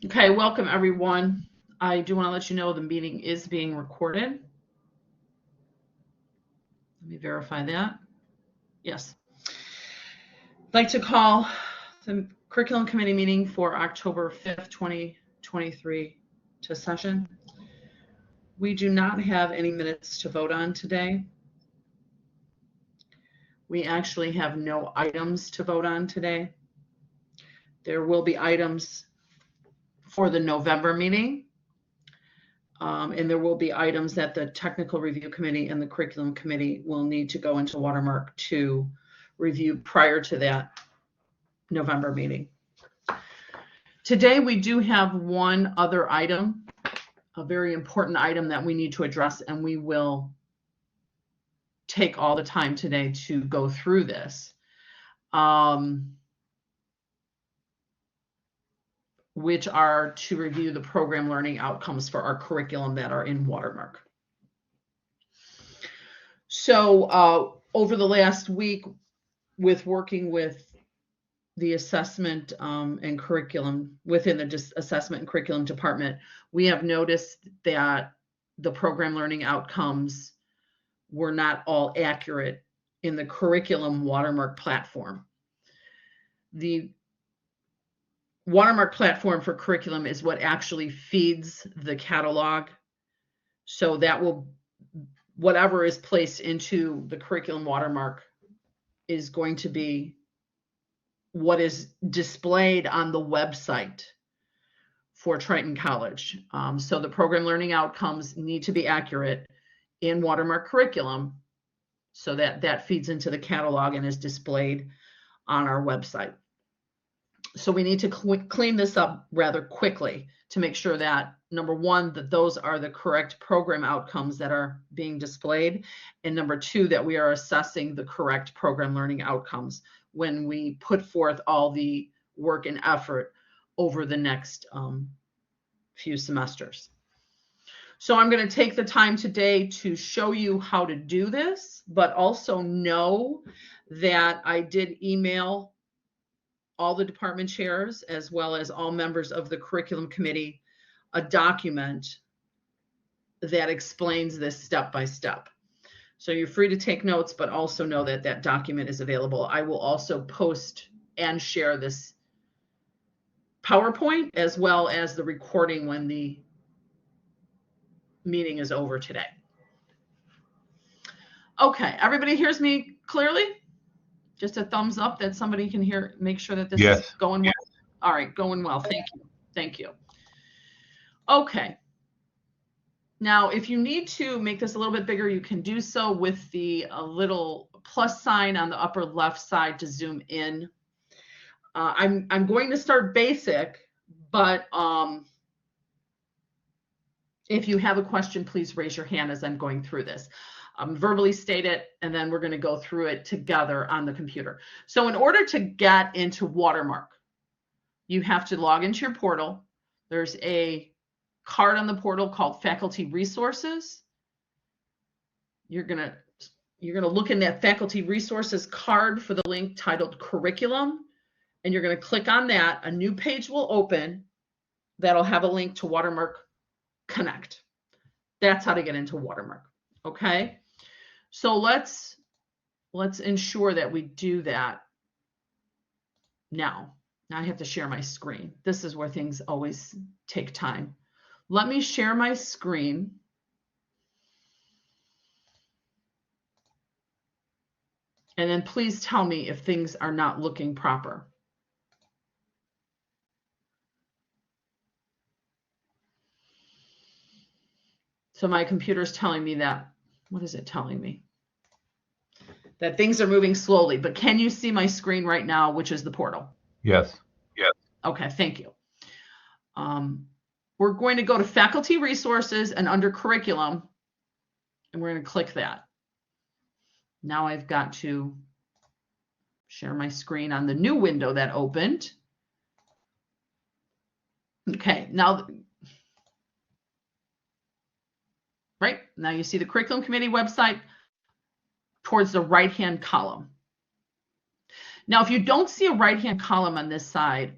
Okay, welcome everyone. I do want to let you know the meeting is being recorded. Let me verify that. Yes. I'd like to call the curriculum committee meeting for October 5th, 2023 to session. We do not have any minutes to vote on today. We actually have no items to vote on today. There will be items for the November meeting. And there will be items that the technical review committee and the curriculum committee will need to go into Watermark to review prior to that November meeting. Today we do have one other item, a very important item that we need to address, and we will take all the time today to go through this. Which are to review the program learning outcomes for our curriculum that are in Watermark. So over the last week, with working with the assessment and curriculum within the assessment and curriculum department, we have noticed that the program learning outcomes were not all accurate in the curriculum Watermark platform. The Watermark platform for curriculum is what actually feeds the catalog. So that will, whatever is placed into the curriculum Watermark is going to be what is displayed on the website for Triton College. So the program learning outcomes need to be accurate in Watermark curriculum so that that feeds into the catalog and is displayed on our website. So we need to clean this up rather quickly to make sure that, number one, that those are the correct program outcomes that are being displayed, and number two, that we are assessing the correct program learning outcomes when we put forth all the work and effort over the next few semesters. So I'm going to take the time today to show you how to do this, but also know that I did email all the department chairs as well as all members of the curriculum committee a document that explains this step by step. So you're free to take notes, but also know that that document is available. I will also post and share this PowerPoint as well as the recording when the meeting is over today. Okay, everybody hears me clearly? Just a thumbs up that somebody can hear, make sure that this is going well. All right, going well. Thank you. Thank you. Okay. Now, if you need to make this a little bit bigger, you can do so with the little plus sign on the upper left side to zoom in. I'm going to start basic, but if you have a question, please raise your hand as I'm going through this. Verbally state it, and then we're going to go through it together on the computer. So in order to get into Watermark, you have to log into your portal. There's a card on the portal called Faculty Resources. You're going to look in that Faculty Resources card for the link titled Curriculum, and you're going to click on that. A new page will open that'll have a link to Watermark Connect. That's how to get into Watermark. Okay. So let's ensure that we do that now. Now I have to share my screen. This is where things always take time. Let me share my screen. And then please tell me if things are not looking proper. So my computer's telling me that, what is it telling me? That things are moving slowly, but can you see my screen right now, which is the portal? Yes. Yes. Okay, thank you. We're going to go to Faculty Resources and under Curriculum, and we're going to click that. Now I've got to share my screen on the new window that opened. Okay, now, right, now you see the Curriculum Committee website towards the right-hand column. Now, if you don't see a right-hand column on this side,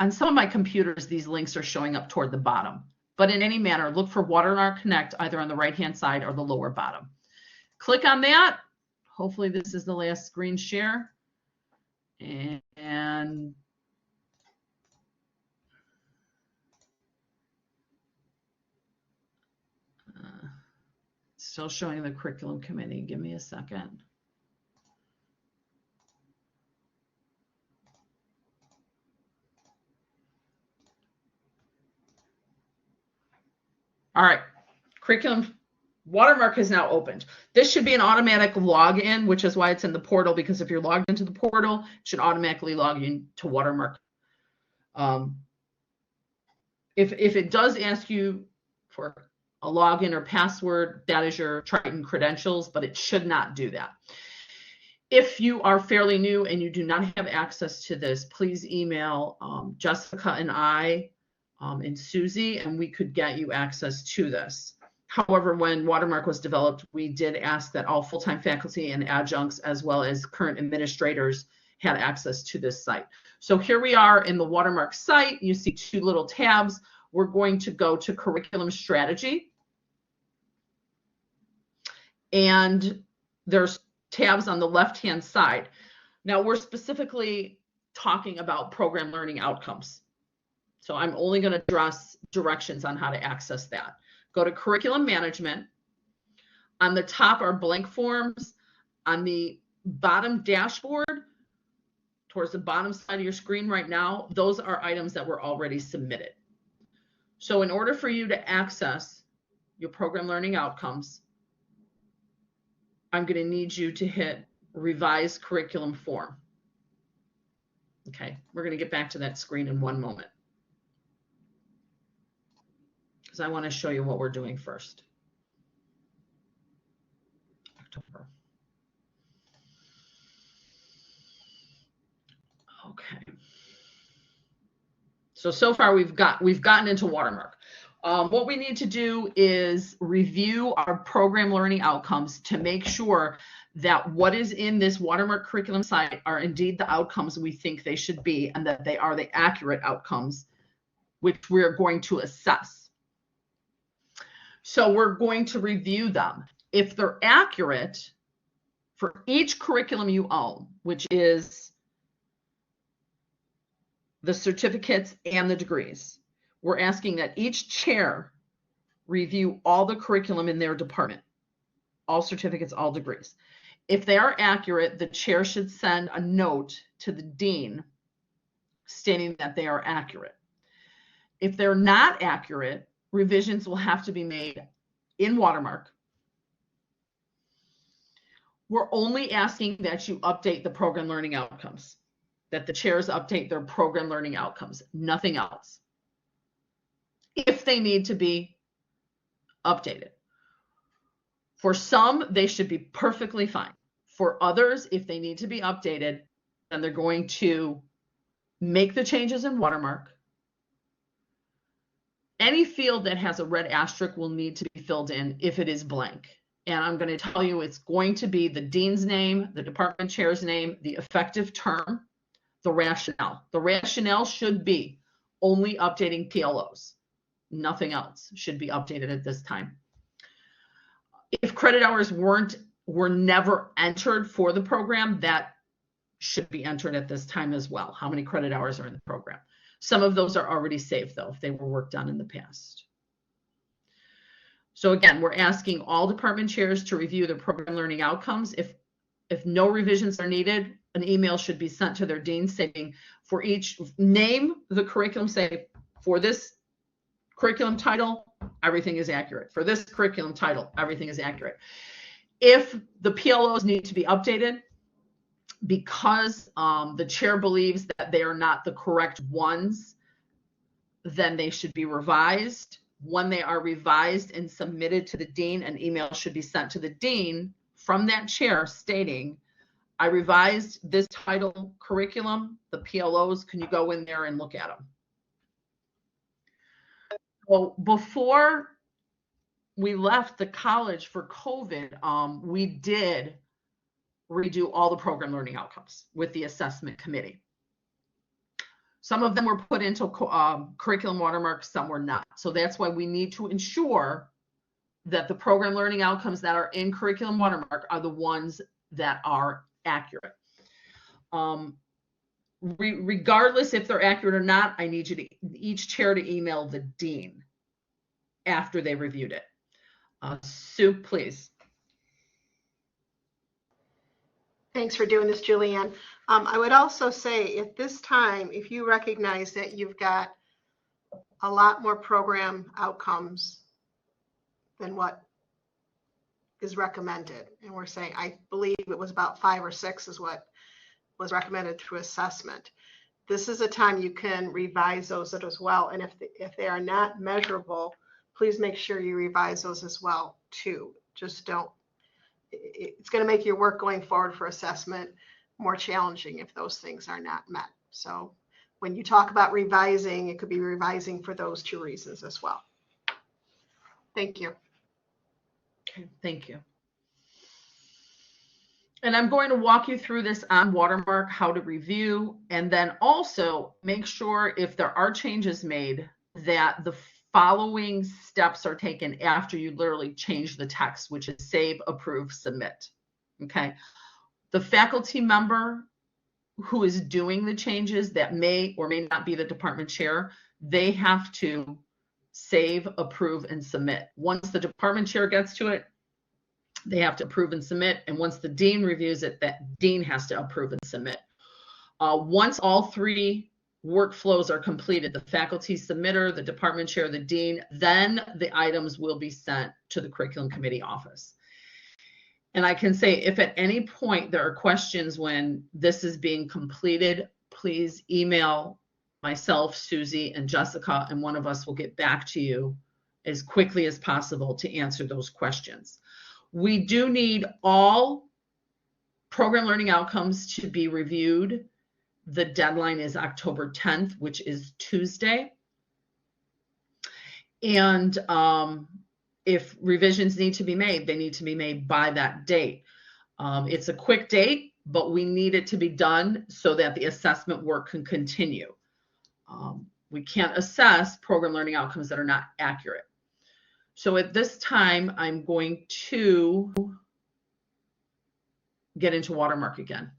On some of my computers, these links are showing up toward the bottom. But in any manner, look for Watermark Connect either on the right-hand side or the lower bottom. Click on that. Hopefully this is the last screen share. And still showing the curriculum committee. Give me a second. All right, curriculum Watermark is now opened. This should be an automatic login, which is why it's in the portal, because if you're logged into the portal, it should automatically log in to Watermark. If it does ask you for a login or password, that is your Triton credentials, but it should not do that. If you are fairly new and you do not have access to this, please email Jessica and I and Susie, and we could get you access to this. However, when Watermark was developed, we did ask that all full-time faculty and adjuncts, as well as current administrators, had access to this site. So here we are in the Watermark site. You see two little tabs. We're going to go to Curriculum Strategy. And there's tabs on the left-hand side. Now, we're specifically talking about program learning outcomes. So I'm only going to address directions on how to access that. Go to Curriculum Management. On the top are blank forms. On the bottom dashboard, towards the bottom side of your screen right now, those are items that were already submitted. So in order for you to access your program learning outcomes, I'm going to need you to hit Revise Curriculum Form. Okay, we're going to get back to that screen in one moment, because I want to show you what we're doing first. October. Okay. So far we've gotten into Watermark. What we need to do is review our program learning outcomes to make sure that what is in this Watermark curriculum site are indeed the outcomes we think they should be, and that they are the accurate outcomes which we're going to assess. So we're going to review them. If they're accurate for each curriculum you own, which is the certificates and the degrees, we're asking that each chair review all the curriculum in their department, all certificates, all degrees. If they are accurate, the chair should send a note to the dean stating that they are accurate. If they're not accurate, revisions will have to be made in Watermark. We're only asking that you update the program learning outcomes, that the chairs update their program learning outcomes, nothing else, if they need to be updated. For some, they should be perfectly fine. For others, if they need to be updated, then they're going to make the changes in Watermark. Any field that has a red asterisk will need to be filled in if it is blank. And I'm going to tell you it's going to be the dean's name, the department chair's name, the effective term, the rationale. The rationale should be only updating PLOs. Nothing else should be updated at this time. If credit hours were never entered for the program, that should be entered at this time as well. How many credit hours are in the program? Some of those are already saved, though, if they were worked on in the past. So again, we're asking all department chairs to review their program learning outcomes. If no revisions are needed, an email should be sent to their dean stating, for each name the curriculum, say, for this curriculum title, everything is accurate. For this curriculum title, everything is accurate. If the PLOs need to be updated because the chair believes that they are not the correct ones, then they should be revised. When they are revised and submitted to the dean, an email should be sent to the dean from that chair stating, I revised this title curriculum, the PLOs, can you go in there and look at them? Well, before we left the college for COVID, we did redo all the program learning outcomes with the assessment committee. Some of them were put into curriculum watermark, some were not. So that's why we need to ensure that the program learning outcomes that are in curriculum watermark are the ones that are accurate. Regardless if they're accurate or not, I need you to each chair to email the dean after they reviewed it. Sue, please. Thanks for doing this, Julianne. I would also say at this time, if you recognize that you've got a lot more program outcomes than what is recommended, and we're saying, I believe it was about 5 or 6 is what was recommended through assessment. This is a time you can revise those as well. And if they are not measurable, please make sure you revise those as well too. Just don't, it's going to make your work going forward for assessment more challenging if those things are not met. So when you talk about revising, it could be revising for those 2 reasons as well. Thank you. Okay, thank you. And I'm going to walk you through this on Watermark, how to review, and then also make sure if there are changes made that the following steps are taken after you literally change the text, which is save, approve, submit. Okay. The faculty member who is doing the changes that may or may not be the department chair, they have to save, approve, and submit. Once the department chair gets to it, they have to approve and submit. And once the dean reviews it, that dean has to approve and submit. Once all 3 workflows are completed, the faculty submitter, the department chair, the dean, then the items will be sent to the curriculum committee office. And I can say if at any point there are questions when this is being completed, please email myself, Susie, and Jessica, and one of us will get back to you as quickly as possible to answer those questions. We do need all program learning outcomes to be reviewed. The deadline is October 10th, which is Tuesday. And if revisions need to be made, they need to be made by that date. It's a quick date, but we need it to be done so that the assessment work can continue. We can't assess program learning outcomes that are not accurate. So at this time, I'm going to get into Watermark again.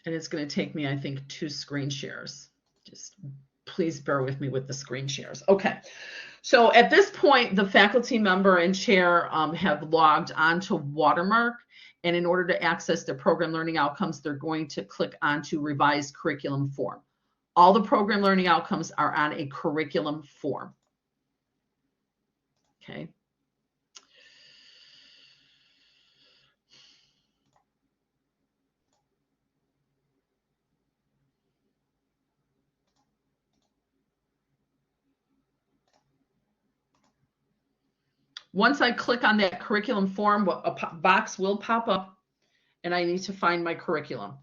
And it's going to take me, I think, 2 screen shares. Just please bear with me with the screen shares. Okay. So at this point, the faculty member and chair have logged onto Watermark. And in order to access the program learning outcomes, they're going to click onto Revised Curriculum Form. All the program learning outcomes are on a curriculum form. Okay. Once I click on that curriculum form, a box will pop up and I need to find my curriculum.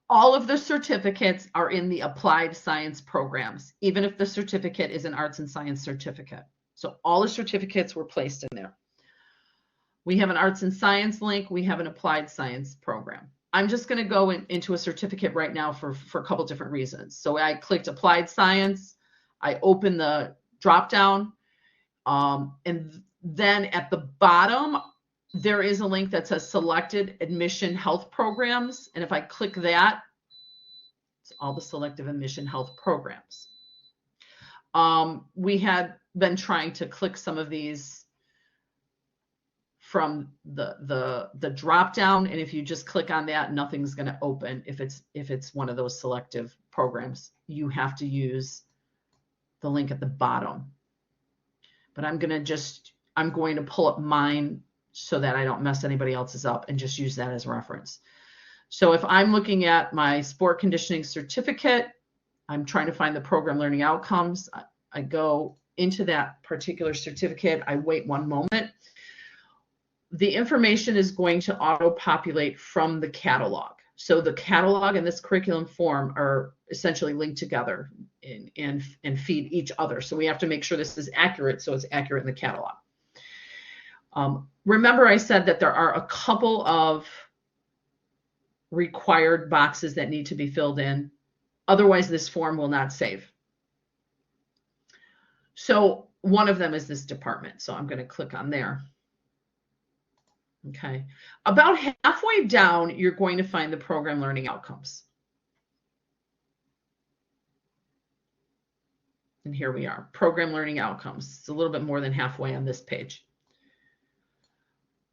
All of the certificates are in the applied science programs, even if the certificate is an arts and science certificate. So all the certificates were placed in there. We have an arts and science link. We have an applied science program. I'm just going to go into a certificate right now for a couple different reasons. So I clicked applied science. I opened the drop down. And then at the bottom, there is a link that says selected admission health programs. And if I click that, it's all the selective admission health programs. We had been trying to click some of these from the drop down. And if you just click on that, nothing's going to open. If it's one of those selective programs, you have to use the link at the bottom. But I'm going to pull up mine so that I don't mess anybody else's up and just use that as reference. So if I'm looking at my sport conditioning certificate, I'm trying to find the program learning outcomes. I go into that particular certificate. I wait 1 moment. The information is going to auto-populate from the catalog. So the catalog and this curriculum form are essentially linked together and feed each other. So we have to make sure this is accurate, so it's accurate in the catalog. remember I said that there are a couple of required boxes that need to be filled in. Otherwise, this form will not save. So one of them is this department. So I'm going to click on there. Okay. About halfway down, you're going to find the program learning outcomes. And here we are, program learning outcomes. It's a little bit more than halfway on this page.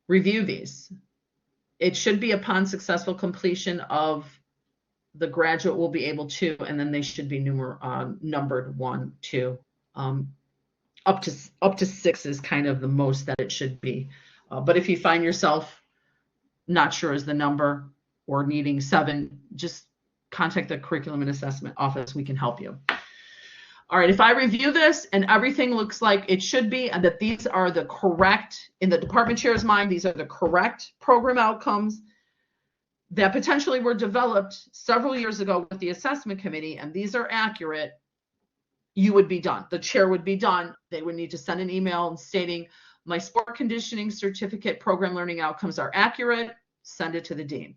Review these. It should be upon successful completion of the graduate will be able to, and then they should be numbered 1, 2, up to 6 is kind of the most that it should be. But if you find yourself not sure is the number or needing 7, just contact the Curriculum and Assessment Office. We can help you. All right, if I review this and everything looks like it should be, and that these are the correct, in the department chair's mind, these are the correct program outcomes that potentially were developed several years ago with the assessment committee, and these are accurate, you would be done. The chair would be done. They would need to send an email stating, my sport conditioning certificate program learning outcomes are accurate, send it to the dean.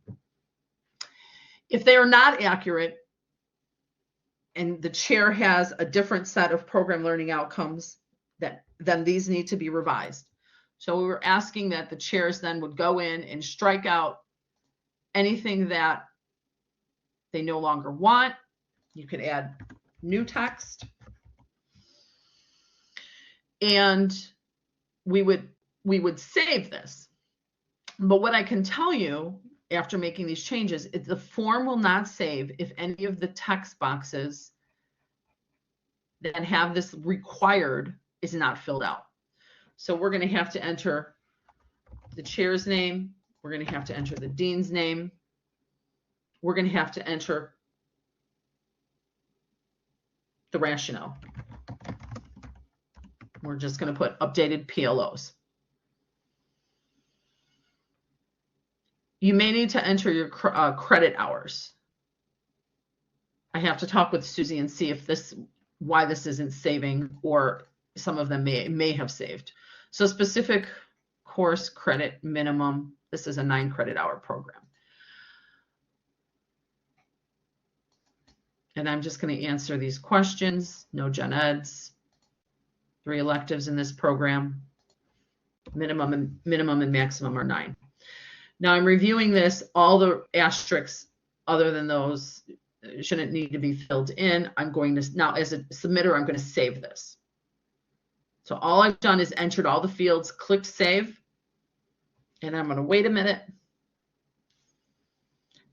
If they are not accurate, and the chair has a different set of program learning outcomes, then these need to be revised. So we were asking that the chairs then would go in and strike out anything that they no longer want. You could add new text. And we would save this. But what I can tell you after making these changes is the form will not save if any of the text boxes that have this required is not filled out. So we're going to have to enter the chair's name. We're going to have to enter the dean's name. We're going to have to enter the rationale. We're just going to put updated PLOs. You may need to enter your credit hours. I have to talk with Susie and see if why this isn't saving, or some of them may have saved. So specific course credit minimum. This is a 9 credit hour program. And I'm just going to answer these questions. No gen eds. 3 electives in this program. Minimum and maximum are 9. Now I'm reviewing this. All the asterisks other than those shouldn't need to be filled in. I'm going to, now as a submitter, I'm going to save this. So all I've done is entered all the fields, clicked save, and I'm going to wait a minute.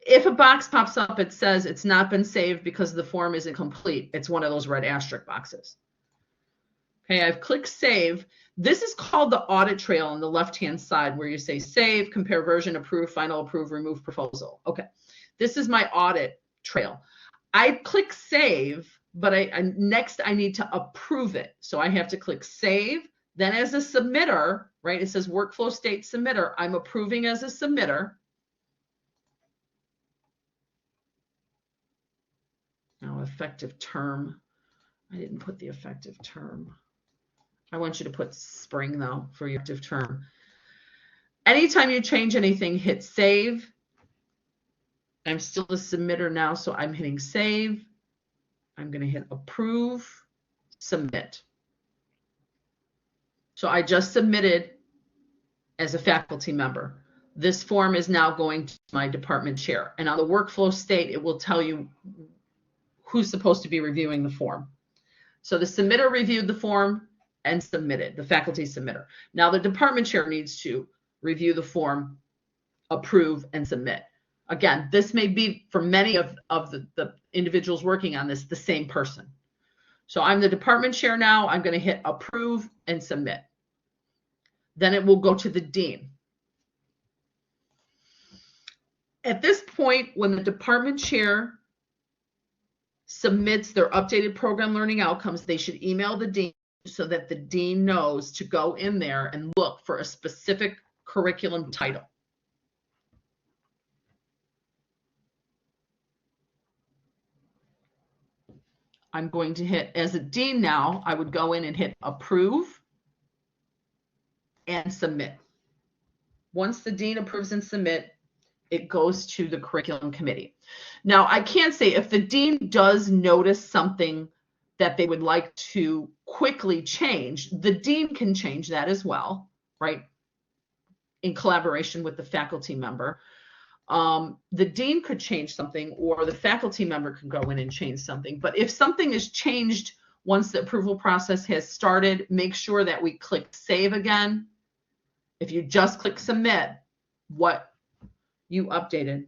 If a box pops up, it says it's not been saved because the form isn't complete. It's one of those red asterisk boxes. Okay, I've clicked save. This is called the audit trail on the left-hand side where you say save, compare version, approve, final, approve, remove proposal. Okay, this is my audit trail. I click save, but next I need to approve it. So I have to click save. Then as a submitter, right, it says workflow state submitter. I'm approving as a submitter. Now effective term. I didn't put the effective term. I want you to put spring though for your effective term. Anytime you change anything, hit save. I'm still the submitter now, so I'm hitting save. I'm going to hit approve, submit. So I just submitted as a faculty member. This form is now going to my department chair. And on the workflow state, it will tell you who's supposed to be reviewing the form. So the submitter reviewed the form and submitted, the faculty submitter. Now the department chair needs to review the form, approve, and submit. Again, this may be for many of the individuals working on this, the same person. So I'm the department chair now. I'm going to hit approve and submit. Then it will go to the dean. At this point, when the department chair submits their updated program learning outcomes, they should email the dean so that the dean knows to go in there and look for a specific curriculum title. I'm going to hit, as a dean now, I would go in and hit approve and submit. Once the dean approves and submit, it goes to the curriculum committee. Now, I can say if the dean does notice something that they would like to quickly change, the dean can change that as well, right? In collaboration with the faculty member. The dean could change something, or the faculty member could go in and change something. But if something is changed once the approval process has started, make sure that we click save again. If you just click submit, what you updated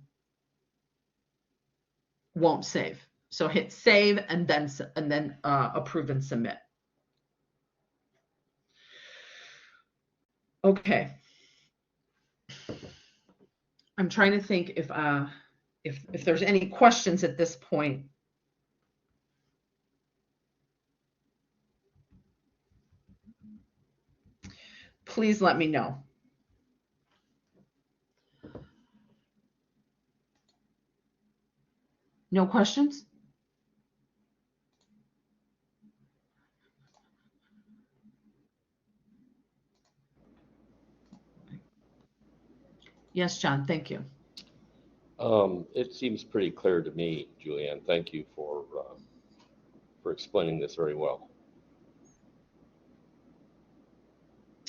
won't save. So hit save and then approve and submit. Okay. I'm trying to think if there's any questions at this point. Please let me know. No questions? Yes, John, thank you. It seems pretty clear to me, Julianne. Thank you for explaining this very well.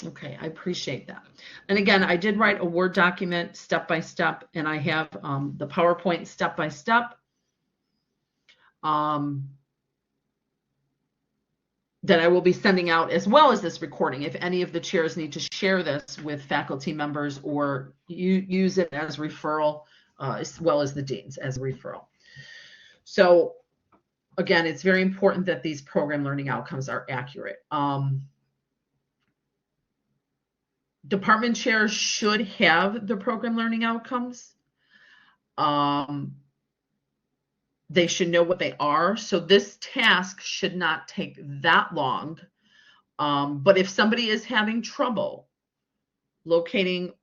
Okay, I appreciate that. And again, I did write a Word document step by step, and I have the PowerPoint step by step that I will be sending out, as well as this recording, if any of the chairs need to share this with faculty members or use it as referral, as well as the deans as a referral. So again, it's very important that these program learning outcomes are accurate. Department chairs should have the program learning outcomes. They should know what they are. So this task should not take that long. But if somebody is having trouble locating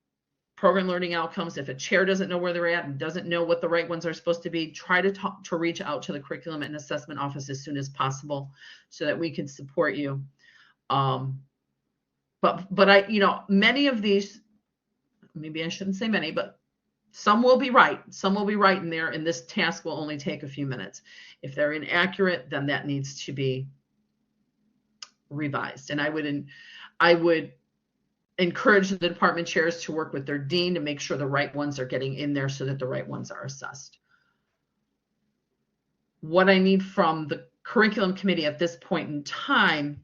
program learning outcomes, if a chair doesn't know where they're at and doesn't know what the right ones are supposed to be, try to reach out to the curriculum and assessment office as soon as possible so that we can support you. But I, many of these, maybe I shouldn't say many, but some will be right. Some will be right in there, and this task will only take a few minutes. If they're inaccurate, then that needs to be revised. And I would encourage the department chairs to work with their dean to make sure the right ones are getting in there so that the right ones are assessed. What I need from the curriculum committee at this point in time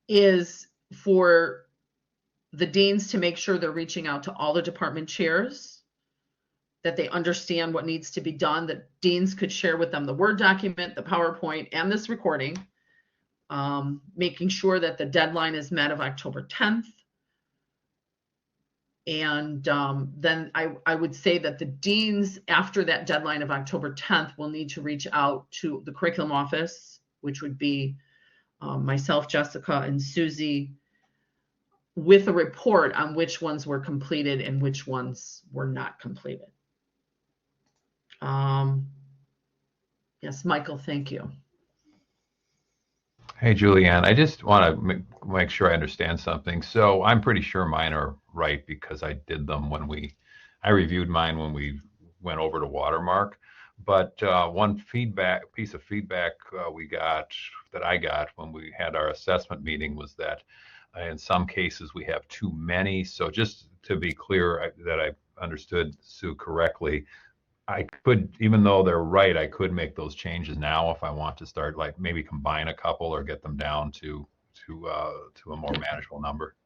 is for the deans to make sure they're reaching out to all the department chairs, that they understand what needs to be done, that deans could share with them the Word document, the PowerPoint, and this recording, making sure that the deadline is met of October 10th. And then I would say that the deans, after that deadline of October 10th, will need to reach out to the curriculum office, which would be myself, Jessica, and Susie, with a report on which ones were completed and which ones were not completed. Yes, Michael, thank you. Hey, Julianne, I just want to make sure I understand something. So I'm pretty sure mine are right because I did them I reviewed mine when we went over to Watermark. But one piece of feedback that I got when we had our assessment meeting was that in some cases we have too many. So just to be clear that I understood Sue correctly, I could, even though they're right, I could make those changes now if I want to start, like maybe combine a couple or get them down to a more manageable number.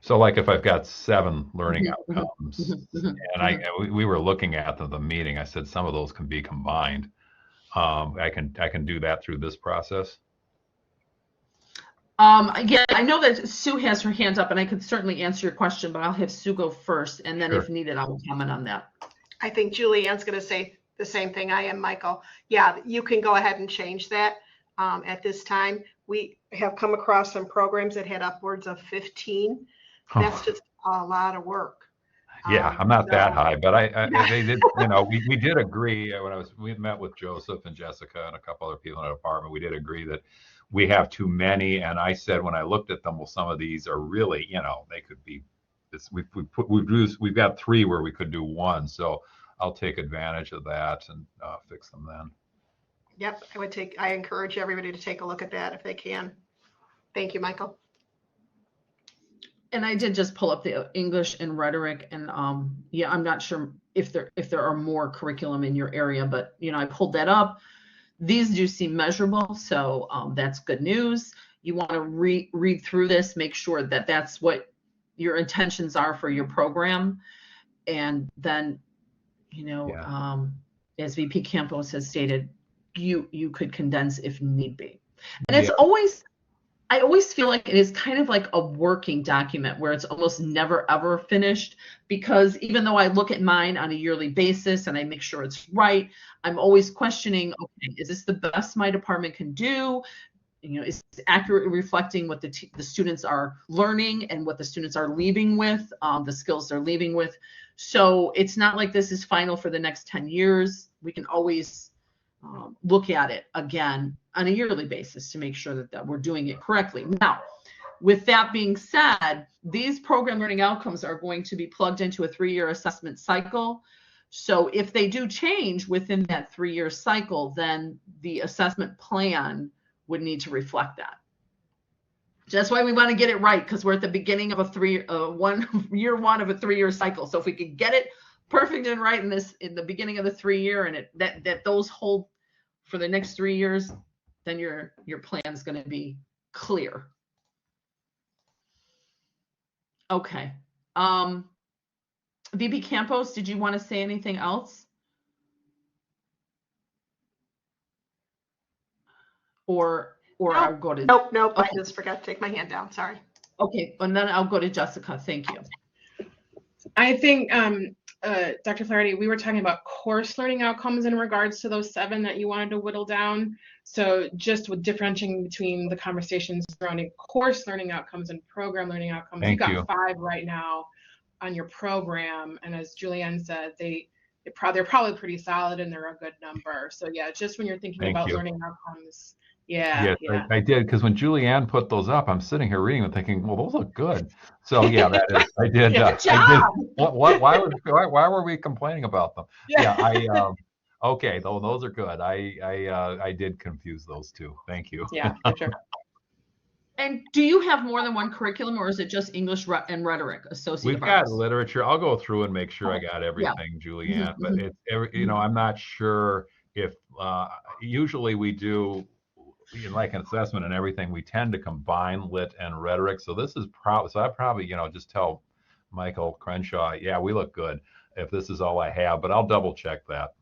So like if I've got 7 learning outcomes and we were looking at the meeting, I said some of those can be combined. I can do that through this process. Yeah, I know that Sue has her hand up, and I could certainly answer your question, but I'll have Sue go first, and then if needed, I will comment on that. I think Julianne's going to say the same thing I am, Michael. Yeah, you can go ahead and change that at this time. We have come across some programs that had upwards of 15. That's just a lot of work. Yeah, I'm not that high, but they did, we did agree when we met with Joseph and Jessica and a couple other people in the department. We did agree that we have too many. And I said, when I looked at them, well, some of these are really, they could be, we've got 3 where we could do 1. So I'll take advantage of that and fix them then. Yep, I encourage everybody to take a look at that if they can. Thank you, Michael. And I did just pull up the English and rhetoric, and yeah, I'm not sure if there are more curriculum in your area, but I pulled that up. These do seem measurable, so that's good news. You want to read through this, make sure that that's what your intentions are for your program, and then as VP Campos has stated, you could condense if need be. And it's I always feel like it is kind of like a working document where it's almost never ever finished, because even though I look at mine on a yearly basis and I make sure it's right, I'm always questioning, okay, is this the best my department can do? Is it accurately reflecting what the students are learning and what the students are leaving with, the skills they're leaving with? So it's not like this is final for the next 10 years. We can always look at it again on a yearly basis to make sure that we're doing it correctly. Now, with that being said, these program learning outcomes are going to be plugged into a 3-year assessment cycle. So if they do change within that 3-year cycle, then the assessment plan would need to reflect that. So that's why we want to get it right, because we're at the beginning of year one of a 3-year cycle. So if we could get it perfect and right in the beginning of the 3-year, and that those hold for the next 3 years, then your plan is going to be clear. Okay. VP Campos, did you want to say anything else? Or Nope. I'll go to Nope. Okay. I just forgot to take my hand down. Sorry. Okay, and then I'll go to Jessica. Thank you. I think, Dr. Flaherty, we were talking about course learning outcomes in regards to those 7 that you wanted to whittle down. So just with differentiating between the conversations surrounding course learning outcomes and program learning outcomes, you got 5 right now on your program. And as Julianne said, they're probably pretty solid and they're a good number. So yeah, just when you're thinking about learning outcomes. Yeah. I did, because when Julianne put those up, I'm sitting here reading and thinking, well, those look good. So yeah, that is, I did. Good job. Why were we complaining about them? Okay, those are good. I did confuse those 2. Thank you. Yeah, for sure. And do you have more than one curriculum, or is it just English and rhetoric associated? We've got literature. I'll go through and make sure I got everything, Julianne. But it's I'm not sure if usually we do, like an assessment and everything, we tend to combine lit and rhetoric. So this is probably, I probably, just tell Michael Crenshaw, yeah, we look good if this is all I have, but I'll double check that.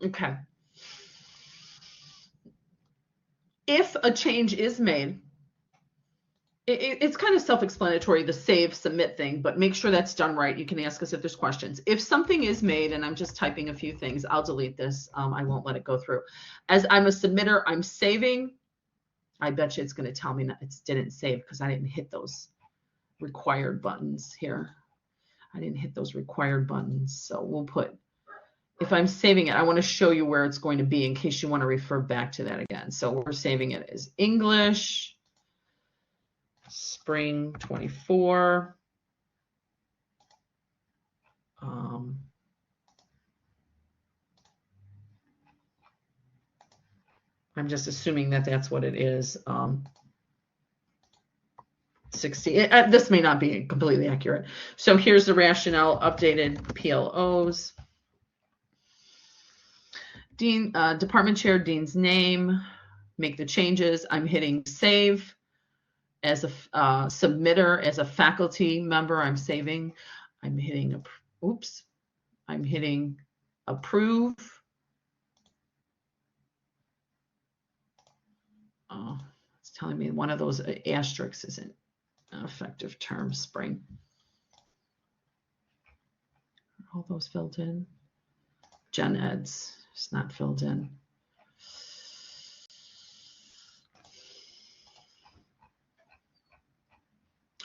Okay. If a change is made, it's kind of self-explanatory, the save submit thing, but make sure that's done right. You can ask us if there's questions. If something is made, and I'm just typing a few things, I'll delete this. I won't let it go through. As I'm a submitter, I'm saving. I bet you it's going to tell me that it didn't save because I didn't hit those required buttons here. I didn't hit those required buttons. So we'll put, if I'm saving it, I want to show you where it's going to be in case you want to refer back to that again. So we're saving it as English. Spring 24. I'm just assuming that that's what it is. 60. This may not be completely accurate. So here's the rationale, updated PLOs. Dean, department chair, dean's name, make the changes. I'm hitting save. As a submitter, as a faculty member, I'm saving. I'm hitting, I'm hitting approve. Oh, it's telling me one of those asterisks isn't an effective term, spring. Are all those filled in? Gen Ed's, it's not filled in.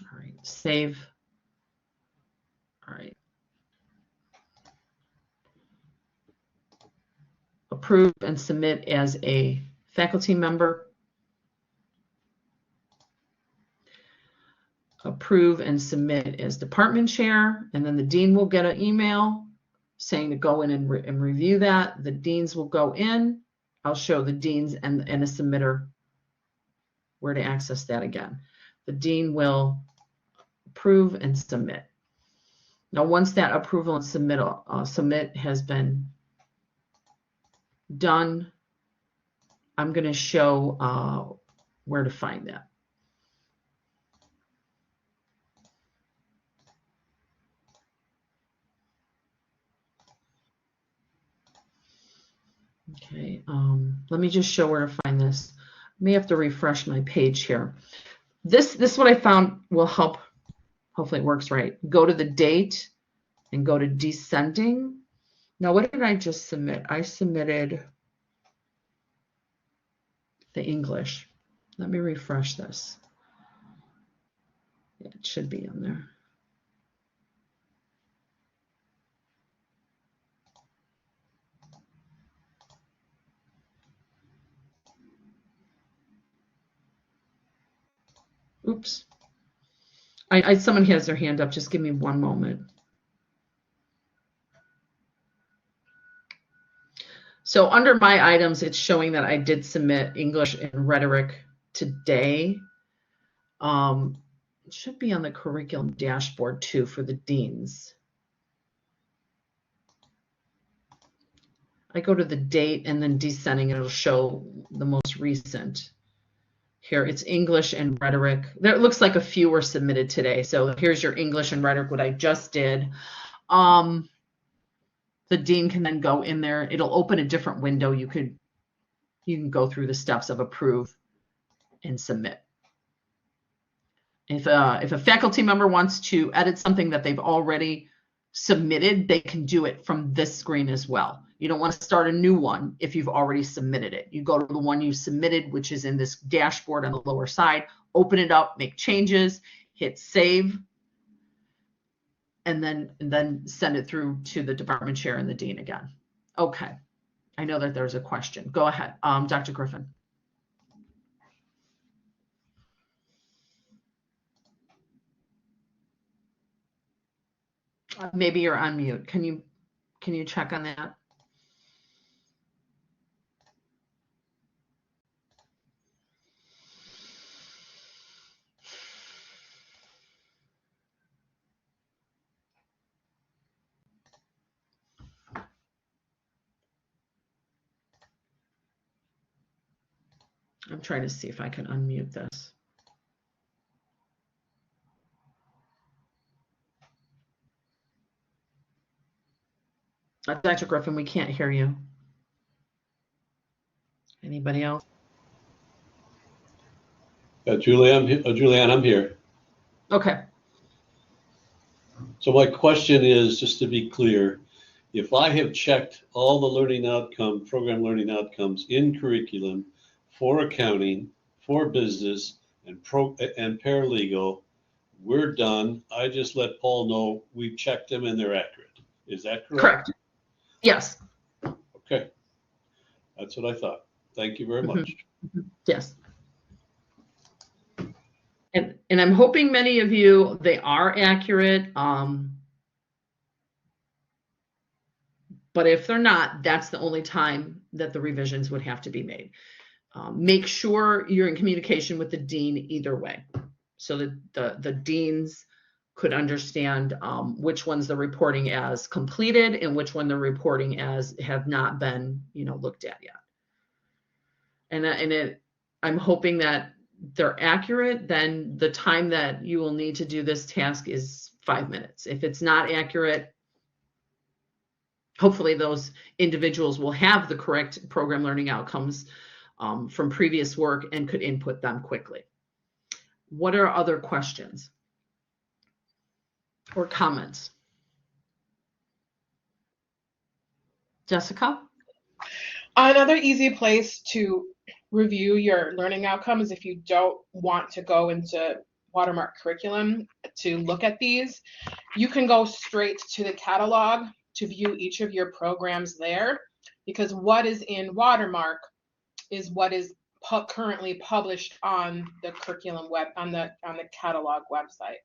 All right, save. All right. Approve and submit as a faculty member. Approve and submit as department chair, and then the dean will get an email saying to go in and review that. The deans will go in. I'll show the deans and a submitter where to access that again. The dean will approve and submit. Now, once that approval and submit has been done, I'm going to show where to find that. Okay, let me just show where to find this. I may have to refresh my page here. This what I found will help. Hopefully it works right. Go to the date and go to descending. Now, what did I just submit? I submitted the English. Let me refresh this. Yeah, it should be on there. Oops. Someone has their hand up. Just give me one moment. So under my items, it's showing that I did submit English and rhetoric today. It should be on the curriculum dashboard too for the deans. I go to the date and then descending, it'll show the most recent. Here, it's English and rhetoric. There, it looks like a few were submitted today. So here's your English and rhetoric, what I just did. The dean can then go in there. It'll open a different window. You can go through the steps of approve and submit. If a faculty member wants to edit something that they've already submitted, they can do it from this screen as well. You don't want to start a new one if you've already submitted it. You go to the one you submitted, which is in this dashboard on the lower side, open it up, make changes, hit save, and then send it through to the department chair and the dean again. Okay, I know that there's a question. Go ahead, Dr. Griffin. Maybe you're on mute. Can you check on that? I'm trying to see if I can unmute this. Dr. Griffin, we can't hear you. Anybody else? Julianne, I'm here. Okay. So my question is, just to be clear, if I have checked all the program learning outcomes in curriculum for accounting, for business, and paralegal, we're done. I just let Paul know we've checked them and they're accurate. Is that correct? Correct. Yes. Okay. That's what I thought. Thank you very much. Yes. And I'm hoping many of you, they are accurate. But if they're not, that's the only time that the revisions would have to be made. Make sure you're in communication with the dean either way, so that the deans could understand which ones they're reporting as completed and which one they're reporting as have not been, looked at yet. And I'm hoping that they're accurate. Then the time that you will need to do this task is 5 minutes. If it's not accurate, hopefully those individuals will have the correct program learning outcomes from previous work and could input them quickly. What are other questions or comments? Jessica? Another easy place to review your learning outcomes if you don't want to go into Watermark curriculum to look at these, you can go straight to the catalog to view each of your programs there, because what is in Watermark is what is currently published on the curriculum on the catalog website.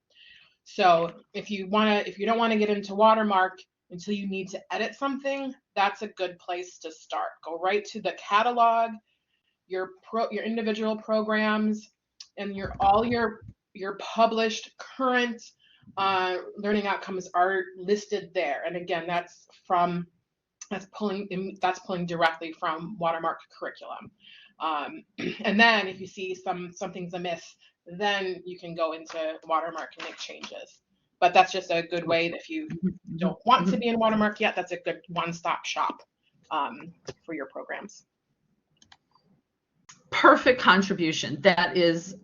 So if you don't want to get into Watermark until you need to edit something, that's a good place to start. Go right to the catalog, your individual programs, and all your published current learning outcomes are listed there. And again, that's pulling directly from Watermark curriculum. And then if you see something's amiss, then you can go into Watermark and make changes. But that's just a good way that if you don't want to be in Watermark yet, that's a good one-stop shop for your programs. Perfect contribution. That is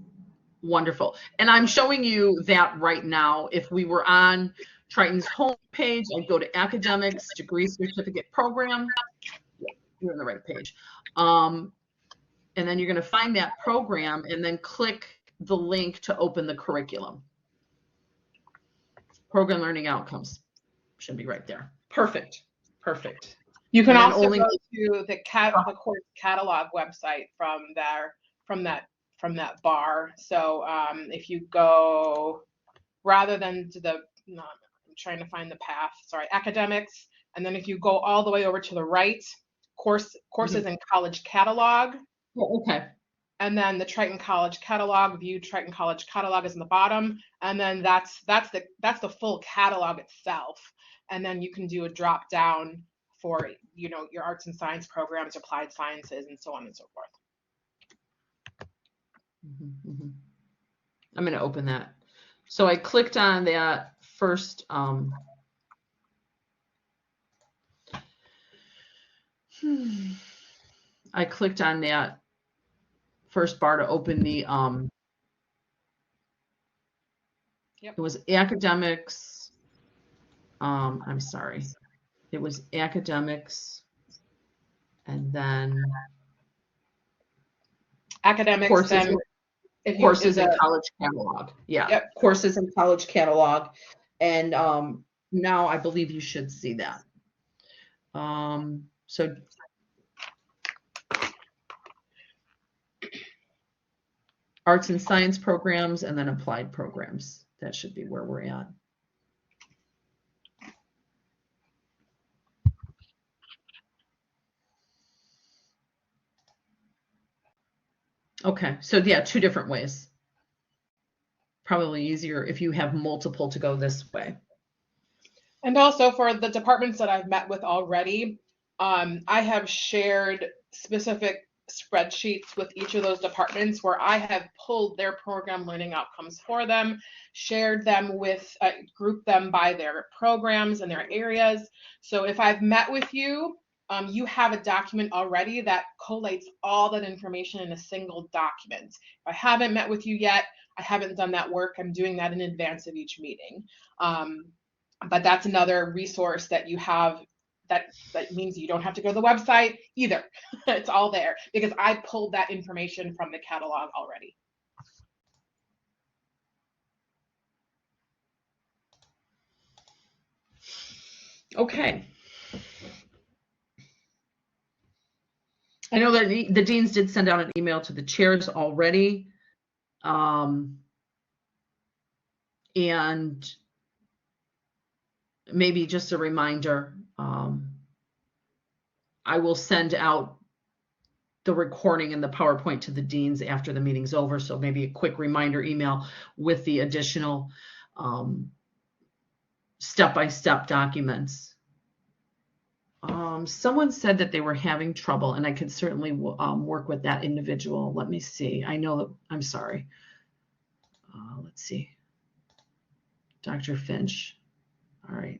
wonderful. And I'm showing you that right now. If we were on Triton's homepage, I'd go to Academics, Degree Certificate Program. You're on the right page. And then you're going to find that program and then click the link to open the curriculum. Program Learning Outcomes should be right there. Perfect. Perfect. You can also go to the course catalog website from that bar. So if you go, rather than to I'm trying to find the path, sorry, Academics, and then if you go all the way over to the right, courses in College Catalog. Oh, okay. And then the Triton College Catalog, view Triton College Catalog is in the bottom. And then that's the full catalog itself. And then you can do a drop down for, your arts and science programs, applied sciences, and so on and so forth. I'm going to open that. So I clicked on that first. I clicked on that first bar to open the, Yep. It was Academics. I'm sorry. It was Academics and then Academics, courses, courses in College Catalog. Yeah. Yep. Courses in College Catalog. And now I believe you should see that. So arts and science programs and then applied programs. That should be where we're at. Okay, so yeah, two different ways. Probably easier if you have multiple to go this way. And also for the departments that I've met with already, I have shared specific spreadsheets with each of those departments where I have pulled their program learning outcomes for them, shared them with, grouped them by their programs and their areas. So if I've met with you, you have a document already that collates all that information in a single document. If I haven't met with you yet, I haven't done that work. I'm doing that in advance of each meeting. But that's another resource that you have. That means you don't have to go to the website either. It's all there because I pulled that information from the catalog already. Okay. I know that the deans did send out an email to the chairs already. And maybe just a reminder, I will send out the recording and the PowerPoint to the deans after the meeting's over. So maybe a quick reminder email with the additional step-by-step documents. Someone said that they were having trouble, and I could certainly work with that individual. Let me see. I know that, I'm sorry. Let's see. Dr. Finch. All right.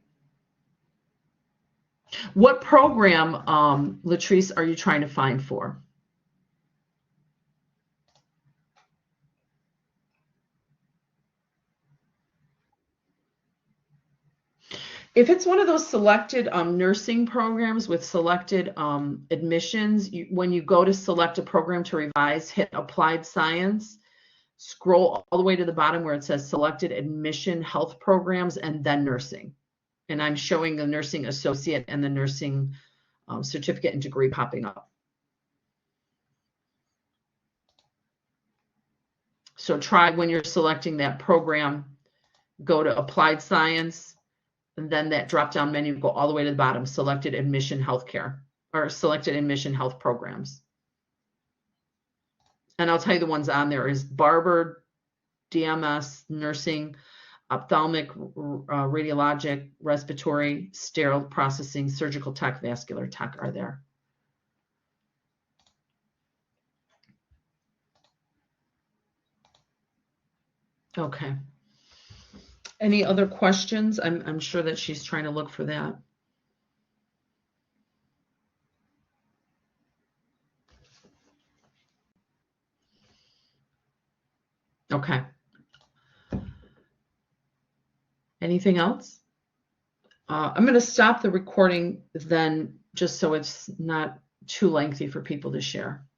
What program, Latrice, are you trying to find for? If it's one of those selected nursing programs with selected admissions, when you go to select a program to revise, hit Applied Science, scroll all the way to the bottom where it says Selected Admission Health Programs, and then Nursing. And I'm showing the Nursing Associate and the Nursing Certificate and Degree popping up. So try when you're selecting that program, go to applied science, and then that drop down menu, go all the way to the bottom, selected admission healthcare or selected admission health programs. And I'll tell you the ones on there is barber, DMS, nursing, ophthalmic, radiologic, respiratory, sterile processing, surgical tech, vascular tech are there. Okay. Any other questions? I'm sure that she's trying to look for that. Okay. Anything else? I'm going to stop the recording then, just so it's not too lengthy for people to share.